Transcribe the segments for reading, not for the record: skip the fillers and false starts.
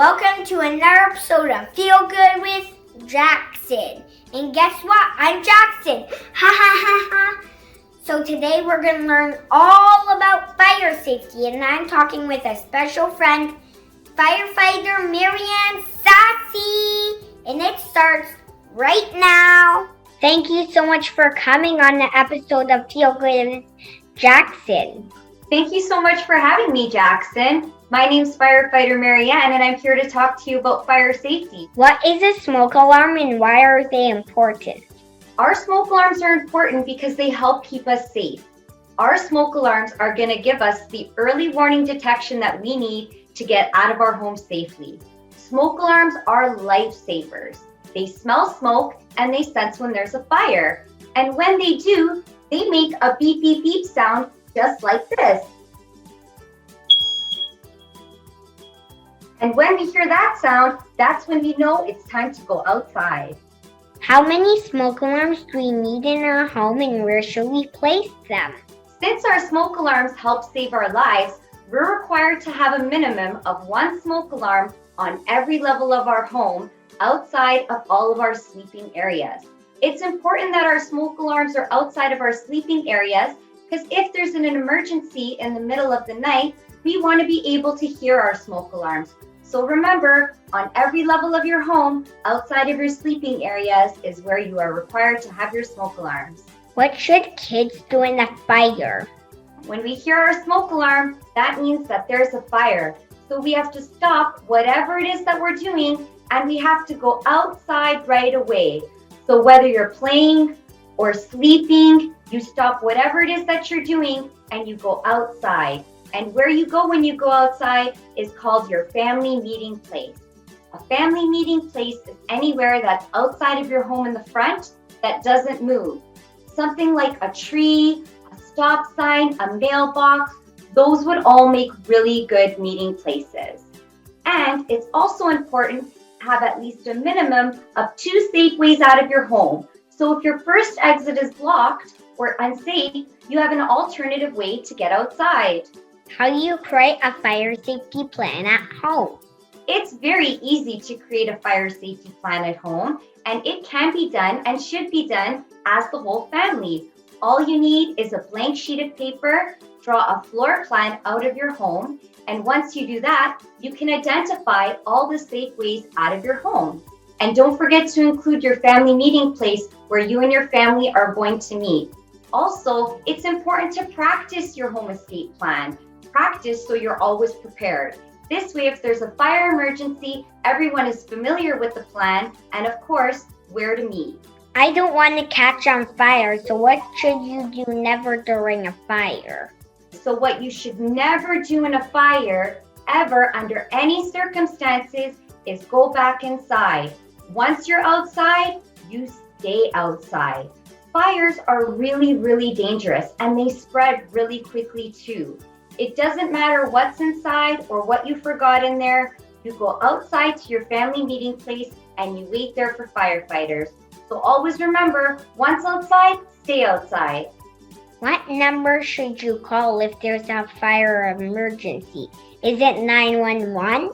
Welcome to another episode of Feel Good with Jaxson. And guess what? I'm Jaxson. Ha ha ha ha. So today we're going to learn all about fire safety, and I'm talking with a special friend, Firefighter Marianne Sassy. And it starts right now. Thank you so much for coming on the episode of Feel Good with Jaxson. Thank you so much for having me, Jaxson. My name's Firefighter Marianne, and I'm here to talk to you about fire safety. What is a smoke alarm and why are they important? Our smoke alarms are important because they help keep us safe. Our smoke alarms are going to give us the early warning detection that we need to get out of our home safely. Smoke alarms are lifesavers. They smell smoke and they sense when there's a fire. And when they do, they make a beep beep beep sound just like this. And when we hear that sound, that's when we know it's time to go outside. How many smoke alarms do we need in our home and where should we place them? Since our smoke alarms help save our lives, we're required to have a minimum of one smoke alarm on every level of our home outside of all of our sleeping areas. It's important that our smoke alarms are outside of our sleeping areas because if there's an emergency in the middle of the night, we want to be able to hear our smoke alarms. So remember, on every level of your home, outside of your sleeping areas is where you are required to have your smoke alarms. What should kids do in a fire? When we hear our smoke alarm, that means that there's a fire. So we have to stop whatever it is that we're doing and we have to go outside right away. So whether you're playing or sleeping, you stop whatever it is that you're doing and you go outside. And where you go when you go outside is called your family meeting place. A family meeting place is anywhere that's outside of your home in the front that doesn't move. Something like a tree, a stop sign, a mailbox, those would all make really good meeting places. And it's also important to have at least a minimum of 2 safe ways out of your home. So if your first exit is blocked or unsafe, you have an alternative way to get outside. How do you create a fire safety plan at home? It's very easy to create a fire safety plan at home, and it can be done and should be done as the whole family. All you need is a blank sheet of paper, draw a floor plan out of your home, and once you do that, you can identify all the safe ways out of your home. And don't forget to include your family meeting place where you and your family are going to meet. Also, it's important to practice your home escape plan. Practice so you're always prepared. This way, if there's a fire emergency, everyone is familiar with the plan and, of course, where to meet. I don't want to catch on fire, so what should you do never during a fire? So what you should never do in a fire, ever, under any circumstances, is go back inside. Once you're outside, you stay outside. Fires are really, really dangerous and they spread really quickly too. It doesn't matter what's inside or what you forgot in there. You go outside to your family meeting place and you wait there for firefighters. So always remember, once outside, stay outside. What number should you call if there's a fire emergency? Is it 911?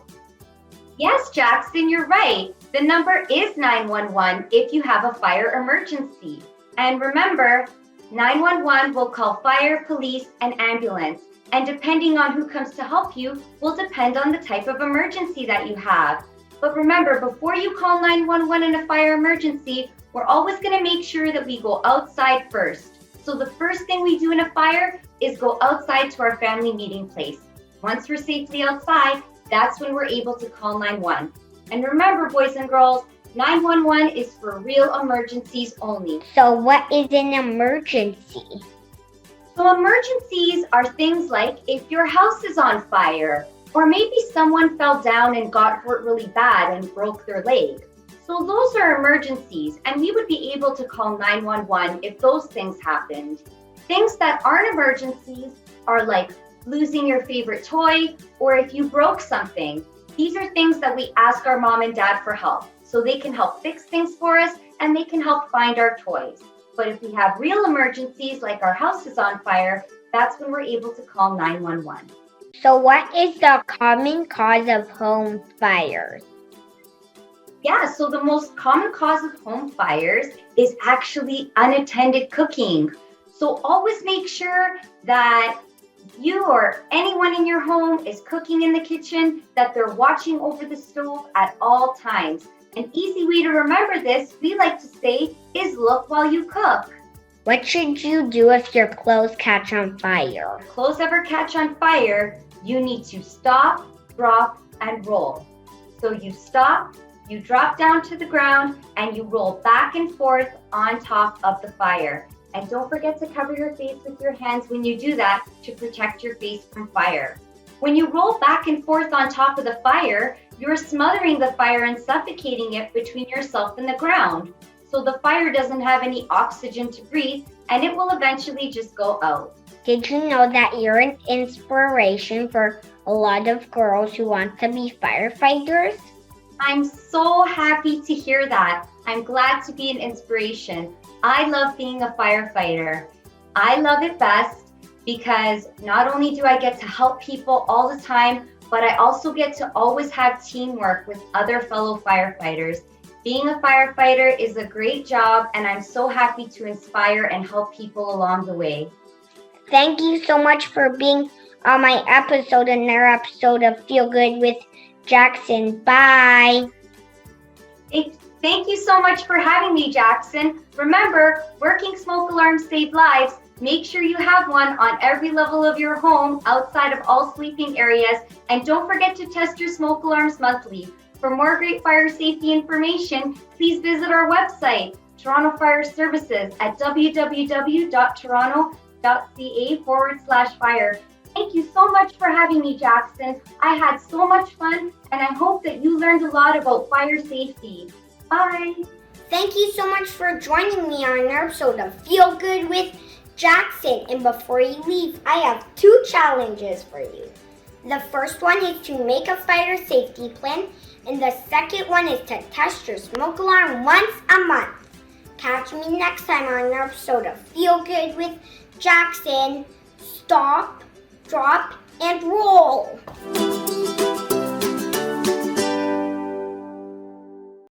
Yes, Jaxson, you're right. The number is 911 if you have a fire emergency. And remember, 911 will call fire, police, and ambulance. And depending on who comes to help you will depend on the type of emergency that you have. But remember, before you call 911 in a fire emergency, we're always going to make sure that we go outside first. So the first thing we do in a fire is go outside to our family meeting place. Once we're safely outside, that's when we're able to call 911. And remember, boys and girls, 911 is for real emergencies only. So what is an emergency? So emergencies are things like if your house is on fire, or maybe someone fell down and got hurt really bad and broke their leg. So those are emergencies, and we would be able to call 911 if those things happened. Things that aren't emergencies are like losing your favorite toy, or if you broke something. These are things that we ask our mom and dad for help, so they can help fix things for us and they can help find our toys. But if we have real emergencies like our house is on fire, that's when we're able to call 911. So what is the common cause of home fires? Yeah, so the most common cause of home fires is actually unattended cooking. So always make sure that you or anyone in your home is cooking in the kitchen, that they're watching over the stove at all times. An easy way to remember this, we like to say, is look while you cook. What should you do if your clothes catch on fire? If clothes ever catch on fire, you need to stop, drop, and roll. So you stop, you drop down to the ground, and you roll back and forth on top of the fire. And don't forget to cover your face with your hands when you do that to protect your face from fire. When you roll back and forth on top of the fire, you're smothering the fire and suffocating it between yourself and the ground. So the fire doesn't have any oxygen to breathe, and it will eventually just go out. Did you know that you're an inspiration for a lot of girls who want to be firefighters? I'm so happy to hear that. I'm glad to be an inspiration. I love being a firefighter. I love it best because not only do I get to help people all the time, but I also get to always have teamwork with other fellow firefighters. Being a firefighter is a great job, and I'm so happy to inspire and help people along the way. Thank you so much for being on my episode, another episode of Feel Good with Jaxson. Bye. Thank you so much for having me, Jaxson. Remember, working smoke alarms save lives. Make sure you have one on every level of your home outside of all sleeping areas. And don't forget to test your smoke alarms monthly. For more great fire safety information, please visit our website, Toronto Fire Services, at www.toronto.ca/fire. Thank you so much for having me, Jaxson. I had so much fun, and I hope that you learned a lot about fire safety. Bye. Thank you so much for joining me on an episode of Feel Good with Jaxson. And before you leave, I have 2 challenges for you. The first one is to make a fire safety plan, and the second one is to test your smoke alarm once a month. Catch me next time on an episode of Feel Good with Jaxson. Stop, drop, and roll.